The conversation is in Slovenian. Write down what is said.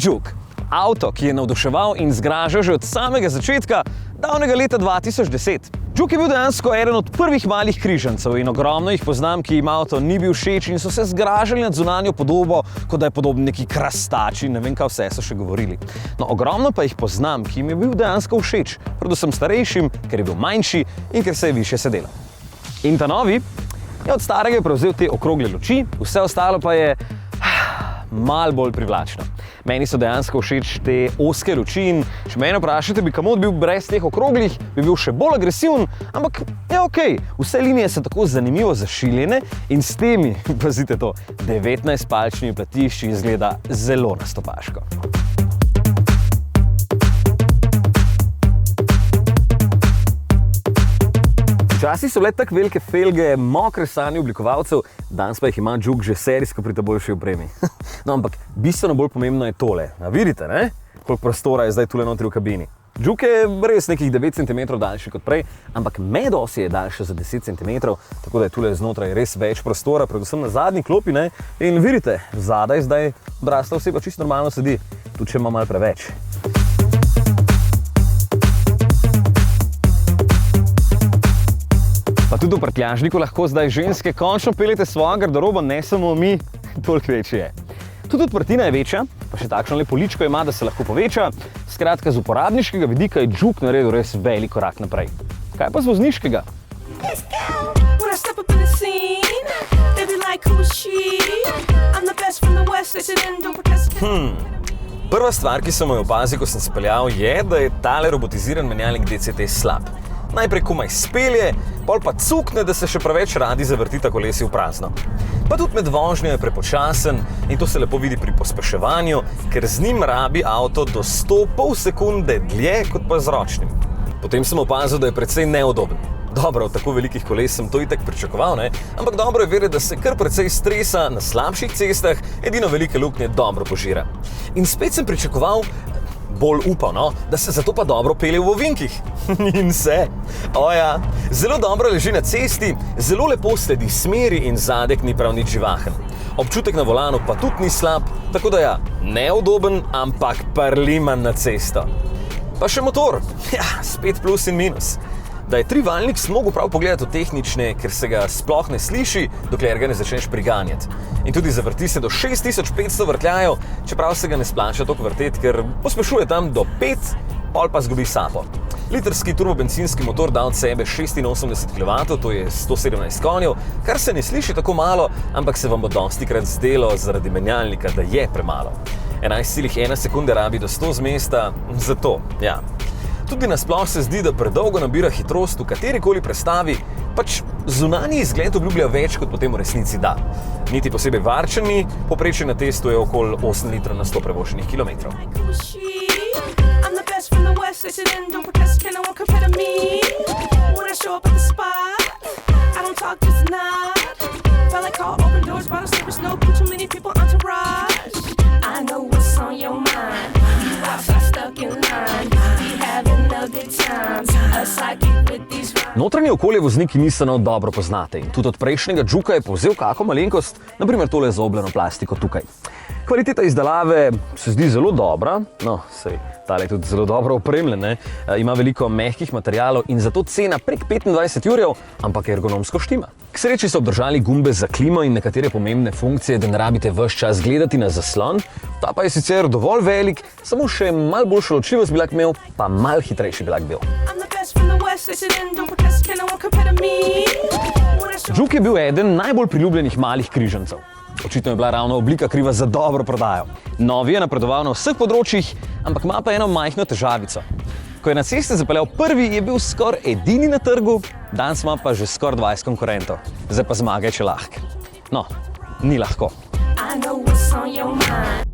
Juke. Avto, ki je navduševal in zgražal že od samega začetka, davnega leta 2010. Juke je bil dejansko eden od prvih malih križancev in ogromno jih poznam, ki jim avto ni bil všeč in so se zgražali nad zunanjo podobo, kot da je podoben neki krastači, ne vem kaj vse so še govorili. No, ogromno pa jih poznam, ki jim je bil dejansko všeč, predvsem starejšim, ker je bil manjši in ker se je više sedelo. In ta novi je od starega prevzel te okrogle luči, vse ostalo pa je malo bolj privlačno. Meni so dejansko všeč te ozke luči in če mene vprašate, bi kamot bil brez teh okroglih, bi bil še bolj agresiven, ampak je okej. Vse linije so tako zanimivo zašiljene in s temi, pazite to, 19-palčnimi platišči izgleda zelo nastopaško. Včasih so bile tako velike felge mokre sanje oblikovalcev, danes pa jih ima Juke že serijsko pri ta boljši opremi. No, ampak bistveno bolj pomembno je tole. A vidite, ne? Koliko prostora je zdaj tule notri v kabini. Juke je res nekih 9 cm daljši kot prej, ampak medosje je daljše za 10 cm, tako da je tule znotraj res več prostora, predvsem na zadnji klopi, ne? In vidite, zadaj zdaj odrasla oseba čisto normalno sedi, tudi če ima malo preveč. Pa tudi v prtljažniku lahko zdaj ženske končno peljete svojo garderobo, ne samo mi, toliko večji je. Tudi odprtina je večja, pa še takšno lepo ličko ima, da se lahko poveča. Skratka, z uporabniškega vidika je Juke naredil res velik korak naprej. Kaj pa z vozniškega? Prva stvar, ki sem jo opazil, ko sem se peljal, je, da je tale robotiziran menjalnik DCT slab. Najprej komaj spelje, pol pa cukne, da se še preveč radi zavrtita kolesi v prazno. Pa tudi med vožnjo je prepočasen in to se lepo vidi pri pospeševanju, ker z njim rabi avto do 100,5 sekunde dlje kot pa z ročnim. Potem sem opazil, da je precej neodoben. Dobro, od tako velikih koles sem to itak pričakoval, ne? Ampak dobro je vedeti, da se kar precej stresa na slabših cestah, edino velike luknje dobro požira. In spet sem pričakoval, bolj upal, no, da se zato pa dobro pelje v ovinkih. In se. Oja, zelo dobro leži na cesti, zelo lepo sledi smeri in zadek ni prav nič živahen. Občutek na volanu pa tudi ni slab, tako da ja, neudoben, ampak parliman na cesto. Pa še motor. Ja, spet plus in minus. Da je trivaljnik sem mogel prav pogledati v tehnične, ker se ga sploh ne sliši, dokler ga ne začneš priganjati. In tudi zavrti se do 6500 vrtljajev, čeprav se ga ne splača toliko vrteti, ker pospešuje tam do 5, pol pa zgubi sapo. Litrski turbobencinski motor da od sebe 86 kW, to je 117 konjev, kar se ne sliši tako malo, ampak se vam bo dostikrat zdelo zaradi menjalnika, da je premalo. 11,1 sekunde rabi do 100 z mesta, zato, ja. Tudi nasploh se zdi, da predolgo nabira hitrost v katerikoli prestavi, pač zunanji izgled obljublja več, kot potem v resnici da. Niti posebej varčen ni, povprečje na testu je okoli 8 litrov na 100 prevoženih kilometrov. Notranje okolje vozniki Nissanov dobro poznate in tudi od prejšnjega Jukea je povzel kako malenkost, naprimer tole zaobljeno plastiko tukaj. Kvaliteta izdelave se zdi zelo dobra, no, sej, tale je tudi zelo dobro opremljen, ne? Ima veliko mehkih materialov in zato cena prek 25 jurjev, ampak ergonomsko štima. K sreči so obdržali gumbe za klimo in nekatere pomembne funkcije, da ne rabite ves čas gledati na zaslon, ta pa je sicer dovolj velik, samo še malo boljšo ločljivost bi lahko imel, pa malo hitrejši bi lahko bil. Juke je bil eden najbolj priljubljenih malih križancev. Očitno je bila ravno oblika kriva za dobro prodajo. Novi je napredoval na vseh področjih, ampak ima pa eno majhno težavico. Ko je na ceste zapeljal prvi, je bil skoraj edini na trgu, danes ima pa že skoraj 20 konkurentov. Zdaj pa zmagaj, če lahko. No, ni lahko. I know what's on your mind.